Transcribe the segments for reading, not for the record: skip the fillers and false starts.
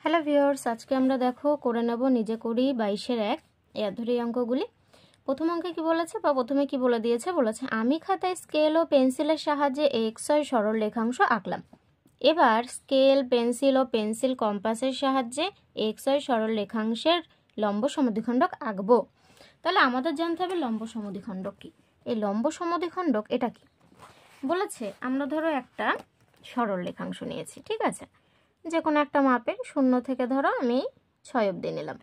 Hello viewers, আজকে আমরা দেখো করে নেব নিজে করি 22-এর 1 এই ধরে অঙ্কগুলি। প্রথম অঙ্কে কি বলেছে বা প্রথমে কি বলে দিয়েছে, বলেছে আমি খাতায় স্কেল ও পেন্সিলের সাহায্যে xy সরল রেখাংশ আঁকলাম। এবার স্কেল, পেন্সিল ও পেন্সিল কম্পাসের সাহায্যে xy সরল রেখাংশের লম্ব সমদ্বিখণ্ডক আঁকবো। তাহলে আমাদের জানতে হবে লম্ব সমদ্বিখণ্ডক কি। এই লম্ব সমদ্বিখণ্ডক এটা কি বলেছে, আমরা ধরো একটা সরল রেখাংশ নিয়েছি, ঠিক আছে, যে কোনো একটা মাপের 0 থেকে ধরো আমি 6 অবধি নিলাম।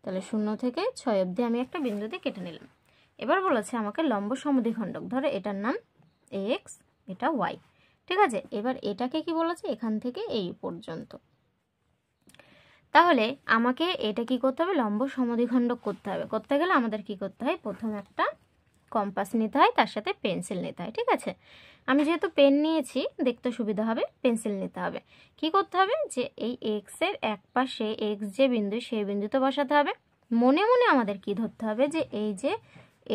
তাহলে 0 থেকে 6 অবধি আমি একটা বিন্দুতে কেটে নিলাম। এবার বলেছে আমাকে লম্ব সমদ্বিখণ্ডক, ধরো এটার নাম এক্স, এটা ওয়াই, ঠিক আছে। এবার এটাকে কি বলেছে, এখান থেকে এই পর্যন্ত। তাহলে আমাকে এটা কি করতে হবে, লম্ব সমদ্বিখণ্ডক করতে হবে। করতে গেলে আমাদের কি করতে হয়, প্রথম একটা কম্পাস নিতে হয়, তার সাথে পেন্সিল নিতে হয়, ঠিক আছে। আমি যেহেতু পেন নিয়েছি, দেখতে সুবিধা হবে, পেন্সিল নিতে হবে। কি করতে হবে, যে এই এক্সের এক পাশে এক্স যে বিন্দু, সেই বিন্দুতে বসাতে হবে। মনে মনে আমাদের কি ধরতে হবে, যে এই যে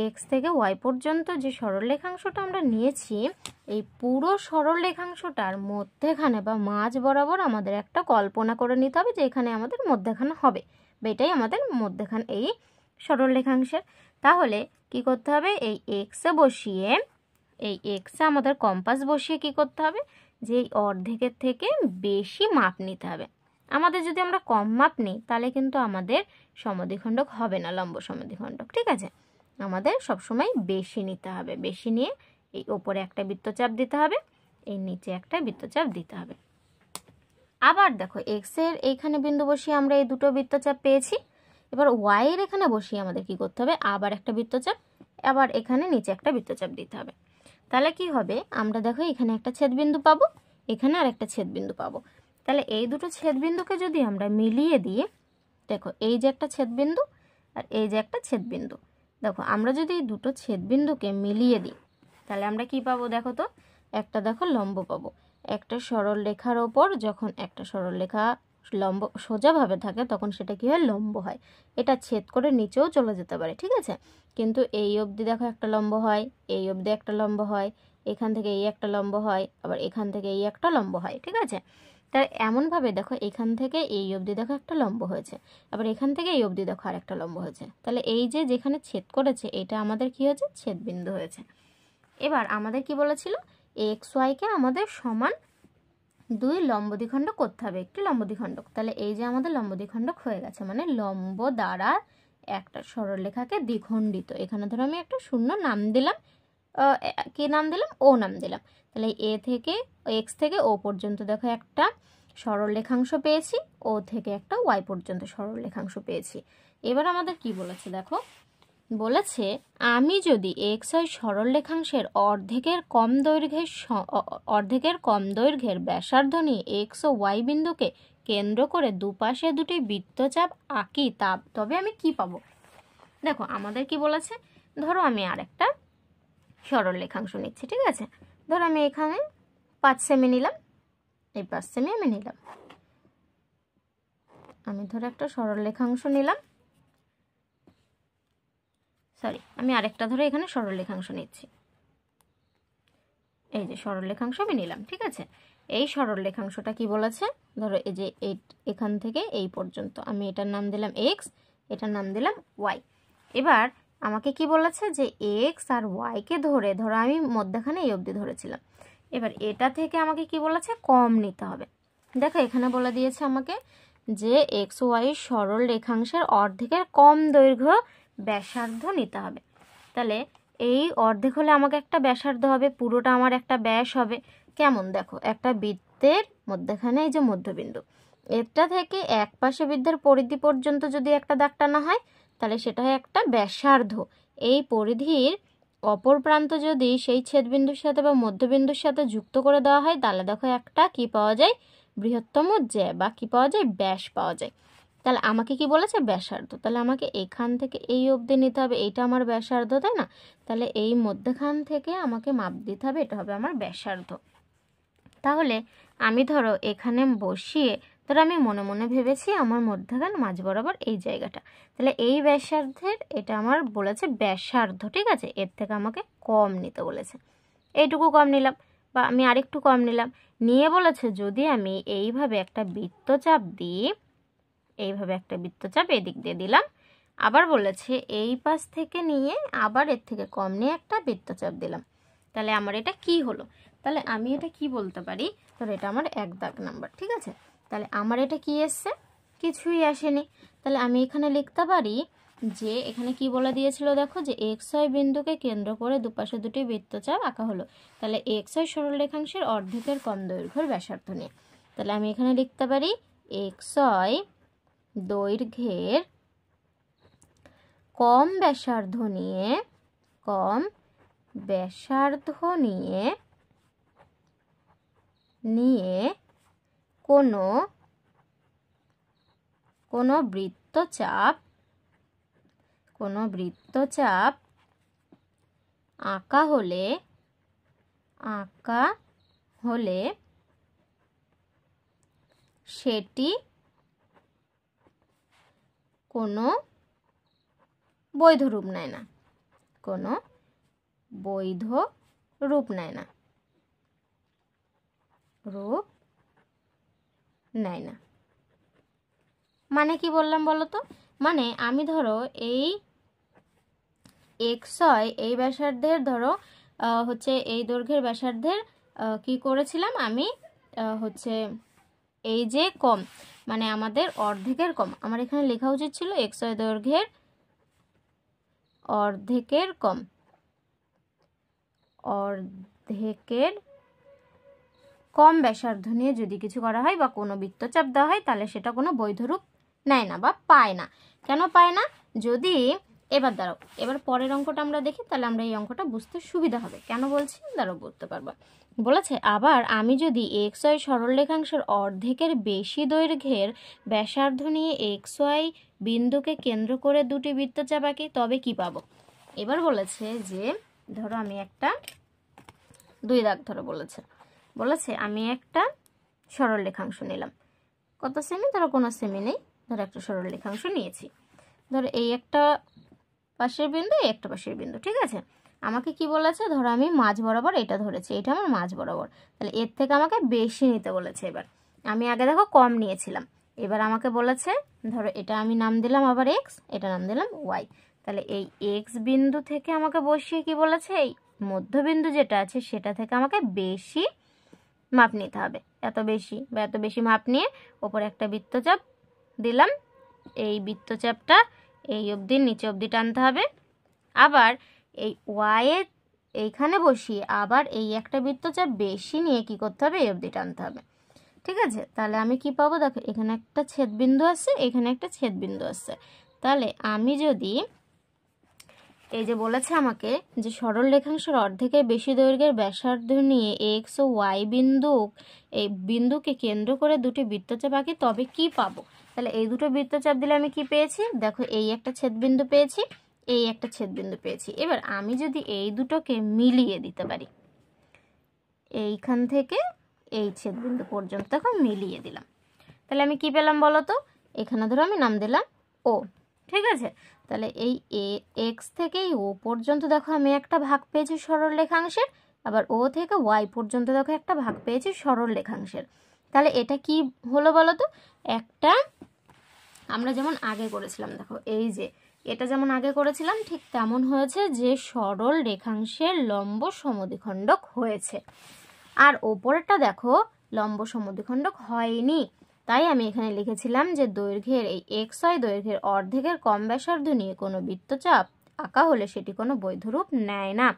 এক্স থেকে ওয়াই পর্যন্ত যে সরল রেখাংশটা আমরা নিয়েছি, এই পুরো সরল রেখাংশটার মধ্যেখানে বা মাঝ বরাবর আমাদের একটা কল্পনা করে নিতে হবে যে এখানে আমাদের মধ্যেখানে হবে, বা এটাই আমাদের মধ্যেখান এই সরল রেখাংশের। তাহলে কি করতে হবে, এই এক্সে বসিয়ে, এই এক্সে আমাদের কম্পাস বসিয়ে কি করতে হবে, যে এই অর্ধেকের থেকে বেশি মাপ নিতে হবে। আমাদের যদি আমরা কম মাপ নিই তাহলে কিন্তু আমাদের সমদ্বিখণ্ডক হবে না, লম্ব সমদ্বিখণ্ডক, ঠিক আছে। আমাদের সবসময় বেশি নিতে হবে, বেশি নিয়ে এই ওপরে একটা বৃত্তচাপ দিতে হবে, এই নিচে একটা বৃত্তচাপ দিতে হবে। আবার দেখো এক্সের এইখানে বিন্দু বসিয়ে আমরা এই দুটো বৃত্তচাপ পেয়েছি। এবার ওয়াইয়ের এখানে বসিয়ে আমাদের কি করতে হবে, আবার একটা বৃত্তচাপ, আবার এখানে নিচে একটা বৃত্তচাপ দিতে হবে। তাহলে কি হবে, আমরা দেখো এখানে একটা ছেদবিন্দু পাবো, এখানে আর একটা ছেদবিন্দু পাবো। তাহলে এই দুটো ছেদবিন্দুকে যদি আমরা মিলিয়ে দিই, দেখো এই যে একটা ছেদবিন্দু আর এই যে একটা ছেদবিন্দু, দেখো আমরা যদি এই দুটো ছেদবিন্দুকে মিলিয়ে দিই তাহলে আমরা কি পাবো, দেখো তো, একটা দেখো লম্ব পাবো। একটা সরল রেখার ওপর যখন একটা সরল রেখা লম্ব সোজাভাবে থাকে তখন সেটা কি হয়, লম্ব হয়। এটা ছেদ করে নিচেও চলে যেতে পারে, ঠিক আছে। কিন্তু এই অবধি দেখো একটা লম্ব হয়, এই অবধি একটা লম্ব হয়, এখান থেকে এই একটা লম্ব হয়, আবার এখান থেকে এই একটা লম্ব হয়, ঠিক আছে। তাই এমনভাবে দেখো এখান থেকে এই অবধি দেখো একটা লম্ব হয়েছে, আবার এখান থেকে এই অবধি দেখো আর একটা লম্ব হয়েছে। তাহলে এই যে যেখানে ছেদ করেছে এটা আমাদের কি হয়েছে, ছেদবিন্দু হয়েছে। এবার আমাদের কি বলেছিল, এক্স ওয়াইকে আমাদের সমান দুই লম্ব দ্বিখণ্ডক করতে হবে, একটি লম্ব দ্বিখণ্ডক। তাহলে এই যে আমাদের লম্ব দ্বিখণ্ডক হয়ে গেছে, মানে লম্ব দ্বারা একটা সরলরেখাকে দ্বিখণ্ডিত। এখানে ধরো আমি একটা শূন্য নাম দিলাম, কি নাম দিলাম, ও নাম দিলাম। তাহলে এ থেকে এক্স থেকে ও পর্যন্ত দেখো একটা সরল রেখাংশ পেয়েছি, ও থেকে একটা ওয়াই পর্যন্ত সরল রেখাংশ পেয়েছি। এবার আমাদের কি বলেছে, দেখো বলেছে আমি যদি এক্স ওয়াই সরল রেখাংশের অর্ধেকের কম দৈর্ঘ্যের ব্যাসার্ধ নিয়ে এক্স ও ওয়াই বিন্দুকে কেন্দ্র করে দুপাশে দুটি বৃত্তচাপ আঁকি, তবে আমি কি পাবো। দেখো আমাদের কি বলেছে, ধরো আমি আরেকটা সরল রেখাংশ নিচ্ছি, ঠিক আছে। ধরো আমি এখানে 5 সেমি নিলাম, এই 5 সেমি আমি নিলাম। আমি ধরো একটা সরল রেখাংশ নিলাম, আমি আরেকটা ধরে এখানে সরল রেখাংশ নিচ্ছি। এই যে সরল রেখাংশ আমি নিলাম, ঠিক আছে। এই সরল রেখাংশটা কি বলেছে, ধরো এই যে এখান থেকে এই পর্যন্ত, আমি এটার নাম দিলাম এক্স, এটার নাম দিলাম ওয়াই। এবার আমাকে কি বলেছে, যে এক্স আর ওয়াইকে ধরে, ধরো আমি মধ্যখানে এই অবধি ধরেছিলাম। এবার এটা থেকে আমাকে কি বলেছে, কম নিতে হবে। দেখো এখানে বলে দিয়েছে আমাকে যে এক্স ওয়াই সরল রেখাংশের অর্ধেকের কম দৈর্ঘ্য ব্যাসার্ধ নিতে হবে। তাহলে এই অর্ধেক হলে আমাকে একটা ব্যাসার্ধ হবে, পুরোটা আমার একটা ব্যাস হবে। কেমন, দেখো একটা বৃত্তের মধ্যখানে এই যে মধ্যবিন্দু, এটা থেকে এক পাশে বৃত্তের পরিধি পর্যন্ত যদি একটা দাগ টানা হয় তাহলে সেটা হয় একটা ব্যাসার্ধ। এই পরিধির অপর প্রান্ত যদি সেই ছেদবিন্দুর সাথে বা মধ্যবিন্দুর সাথে যুক্ত করে দেওয়া হয় তাহলে দেখো একটা কি পাওয়া যায়, বৃহত্তম জ্যা বা কি পাওয়া যায়, ব্যাস পাওয়া যায়। তাহলে আমাকে কি বলেছে, ব্যাসার্ধ। তাহলে আমাকে এখান থেকে এই অবধি নিতে হবে, এইটা আমার ব্যাসার্ধ, তাই না। তাহলে এই মধ্যখান থেকে আমাকে মাপ দিতে হবে, এটা হবে আমার ব্যাসার্ধ। তাহলে আমি ধরো এখানে বসিয়ে, ধরো আমি মনে মনে ভেবেছি আমার মধ্যখান মাঝ বরাবর এই জায়গাটা, তাহলে এই ব্যাসার্ধের এটা আমার বলেছে ব্যাসার্ধ, ঠিক আছে। এর থেকে আমাকে কম নিতে বলেছে, এইটুকু কম নিলাম, বা আমি আরেকটু কম নিলাম, নিয়ে বলেছে যদি আমি এইভাবে একটা বৃত্তচাপ দিই এইভাবে একটা বৃত্তচাপ এদিক দিয়ে দিলাম। আবার বলেছে এই পাশ থেকে নিয়ে আবার এর থেকে কম নিয়ে একটা বৃত্তচাপ দিলাম। তাহলে আমার এটা কি হলো? তাহলে আমি এটা কি বলতে পারি, ধরো এটা আমার 1 দাগ নাম্বার, ঠিক আছে। তাহলে আমার এটা কি এসছে? কিছুই আসেনি। তাহলে আমি এখানে লিখতে পারি যে এখানে কি বলে দিয়েছিল দেখো, যে XY বিন্দুকে কেন্দ্র করে দুপাশে দুটি বৃত্তচাপ আঁকা হলো। তাহলে XY সরলরেখাংশের অর্ধেকের কম দৈর্ঘ্যের ব্যাসার্ধ নিয়ে। তাহলে আমি এখানে লিখতে পারি XY দৈর্ঘ্যের কম ব্যাসার্ধ নিয়ে কোনো বৃত্তচাপ আঁকা হলে সেটি কোনো বৈধ রূপ নেয় না, মানে কি বললাম বলো তো? মানে আমি ধরো এই XY এই ব্যাসার্ধের ধরো হচ্ছে এই দৈর্ঘ্যের ব্যাসার্ধের কি করেছিলাম আমি, হচ্ছে এই যে কম, মানে আমাদের অর্ধেকের কম। আমার এখানে লেখা উচিত ছিল XY দৈর্ঘ্যের অর্ধেকের কম ব্যাসার্ধ নিয়ে যদি কিছু করা হয় বা কোনো বৃত্তচাপ দেওয়া হয়, তাহলে সেটা কোনো বৈধ রূপ নেয় না বা পায় না। কেন পায় না? যদি এবার পরের অঙ্কটা আমরা দেখি, তাহলে আমরা এই অঙ্কটা বুঝতে সুবিধা হবে। কেন বলছি দাঁড়াও, বুঝতে পারবা। বলেছে আবার আমি যদি XY সরলরেখাংশের অর্ধেকের বেশি দৈর্ঘ্যের ব্যাসার্ধ নিয়ে XY বিন্দুকে কেন্দ্র করে দুটি বৃত্তচাপ আঁকি, তবে কি পাবো? এবার বলেছে যে ধরো আমি একটা 2 দাগ ধরো বলেছে আমি একটা সরলরেখাংশ নিলাম। কত সেমি? ধরো কোনো সেমি নেই, ধরো একটা সরলরেখাংশ নিয়েছি। ধরো এই একটা পাশের বিন্দু, এই একটা পাশের বিন্দু, ঠিক আছে। আমাকে কি বলেছে, ধরো আমি মাঝ বরাবর এটা ধরেছি, এটা আমার মাঝ বরাবর, তাহলে এর থেকে আমাকে বেশি নিতে বলেছে। এবার আমি আগে দেখো কম নিয়েছিলাম, এবার আমাকে বলেছে ধরো এটা আমি নাম দিলাম আবার X, এটা নাম দিলাম Y। তাহলে এই X বিন্দু থেকে আমাকে বসিয়ে কি বলেছে, এই মধ্যবিন্দু যেটা আছে সেটা থেকে আমাকে বেশি মাপ নিতে হবে, এত বেশি মাপ নিয়ে ওপরে একটা বৃত্তচাপ দিলাম। এই বৃত্তচাপটা এই অবধি নিচে অবধি টানতে হবে। আবার এই Y এর এইখানে বসিয়ে আবার এই একটা বৃত্তচাপ বেশি নিয়ে কি করতে হবে, এই অবধি টানতে হবে, ঠিক আছে। তাহলে আমি কি পাবো দেখো, এখানে একটা ছেদবিন্দু আসছে, এখানে একটা ছেদবিন্দু আসছে। তাহলে আমি যদি এই যে বলেছে আমাকে যে সরল রেখাংশের অর্ধেকের বেশি দৈর্ঘ্যের ব্যাসার্ধ নিয়ে X ও Y বিন্দুকে কেন্দ্র করে দুটি বৃত্তচাপ আঁকি, তবে কি পাবো? তাহলে এই দুটো বৃত্তচাপ দিলে আমি কি পেয়েছি দেখো, এই একটা ছেদবিন্দু পেয়েছি, এই একটা ছেদবিন্দু পেয়েছি। এবার আমি যদি এই দুটোকে মিলিয়ে দিতে পারি, এইখান থেকে এই ছেদবিন্দু পর্যন্ত দেখো মিলিয়ে দিলাম, তাহলে আমি কি পেলাম বলো তো? এখানে ধরো আমি নাম দিলাম O, ঠিক আছে। তাহলে এই X থেকে এই O পর্যন্ত দেখো আমি একটা ভাগ পেয়েছি সরল রেখাংশের, আবার O থেকে Y পর্যন্ত দেখো একটা ভাগ পেয়েছি সরল রেখাংশের। তাহলে এটা কি হলো বলো তো? একটা আমরা যেমন আগে করেছিলাম দেখো, এই যে এটা যেমন আগে করেছিলাম ঠিক তেমন হয়েছে, যে সরল রেখাংশের লম্ব সমদ্বিখণ্ডক হয়েছে। আর ওপরেরটা দেখো লম্ব সমদ্বিখণ্ডক হয়নি। তাই আমি এখানে লিখেছিলাম যে দৈর্ঘ্যের এই XY দৈর্ঘ্যের অর্ধেকের কম ব্যাসার্ধ নিয়ে কোনো বৃত্তচাপ আঁকা হলে সেটি কোনো বৈধ রূপ নেয় না।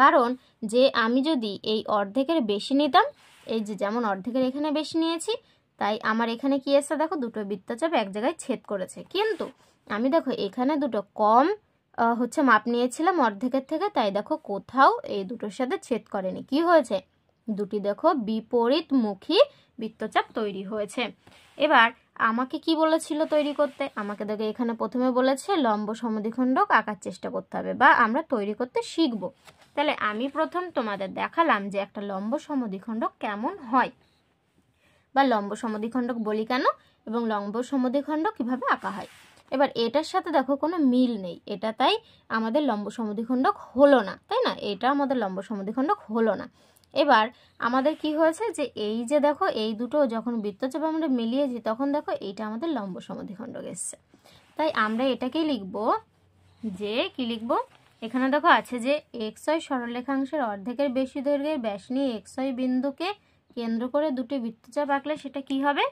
কারণ যে আমি যদি এই অর্ধেকের বেশি নিতাম, এই যে যেমন অর্ধেকের এখানে বেশি নিয়েছি, তাই আমার এখানে কি এসে দেখো দুটো বৃত্তচাপ এক জায়গায় ছেদ করেছে। কিন্তু আমি দেখো এখানে দুটো কম হচ্ছে মাপ নিয়েছিলাম অর্ধেকের থেকে, তাই দেখো কোথাও এই দুটোর সাথে ছেদ করেনি। কি হয়েছে? দুটি দেখো বিপরীতমুখী বৃত্তচাপ তৈরি হয়েছে। এবার আমাকে কি বলেছিল তৈরি করতে? আমাকে দেখো এখানে প্রথমে বলেছে লম্ব সমদ্বিখণ্ডক আঁকার চেষ্টা করতে হবে, বা আমরা তৈরি করতে শিখব। তাহলে আমি প্রথম তোমাদের দেখালাম যে একটা লম্ব সমদ্বিখণ্ডক কেমন হয়, বা লম্ব সমদ্বিখণ্ডক বলি কেন, এবং লম্ব সমদ্বিখণ্ডক কিভাবে আঁকা হয়। এবার এটার সাথে দেখো কোনো মিল নেই, এটা তাই আমাদের লম্ব সমদ্বিখণ্ডক হলো না, তাই না? এটা আমাদের লম্ব সমদ্বিখণ্ডক হলো না। এবার আমাদের কি হয়েছে যে এই যে দেখো এই দুটো যখন বৃত্তচাপ আমরা মিলিয়েছি তখন দেখো এইটা আমাদের লম্ব সমদ্বিখণ্ডক এসছে। তাই আমরা এটাকেই লিখব যে কি লিখব, এখানে দেখো আছে যে XY সরলরেখাংশের অর্ধেকের বেশি দৈর্ঘ্যের ব্যাস নিয়ে XY বিন্দুকে কেন্দ্র করে দুটি বৃত্তচাপ আঁকলে সেটা কি হবে,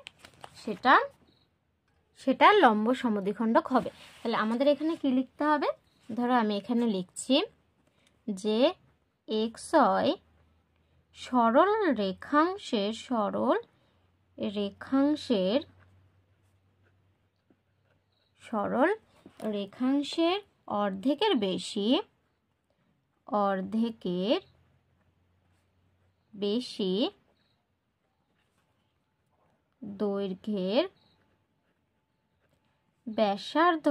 সেটা লম্ব সমদ্বিখণ্ডক হবে। তাহলে আমাদের এখানে কি লিখতে হবে, ধরো আমি এখানে লিখছি যে XY সরল রেখাংশের অর্ধেকের বেশি দৈর্ঘ্যের ব্যাসার্ধ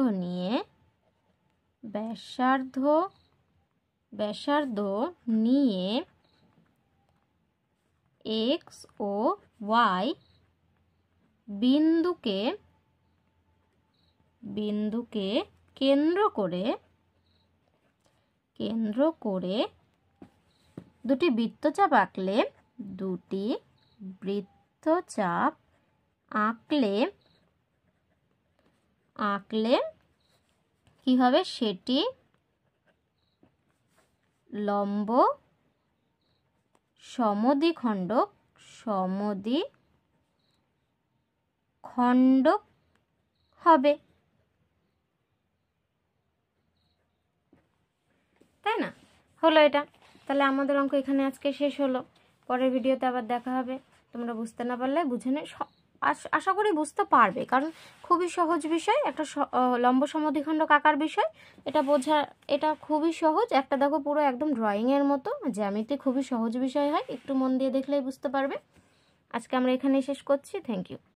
নিয়ে X ও Y বিন্দুকে কেন্দ্র করে দুটি বৃত্তচাপ আঁকলে কি হবে, সেটি লম্ব সমদ্বিখণ্ডক হবে, তাই না? হলো এটা। তাহলে আমাদের অঙ্ক এখানে আজকে শেষ হলো। পরের ভিডিওতে আবার দেখা হবে। তোমরা বুঝতে না পারলে বুঝে নে, আশা করি বুঝতে পারবে, কারণ খুবই সহজ বিষয়, একটা লম্ব সমদ্বিখণ্ডক আঁকার বিষয়। এটা বোঝা, এটা খুবই সহজ। একটা দেখো পুরো একদম ড্রয়িংয়ের মতো, জ্যামিতি খুবই সহজ বিষয় হয়, একটু মন দিয়ে দেখলেই বুঝতে পারবে। আজকে আমরা এখানেই শেষ করছি। Thank you.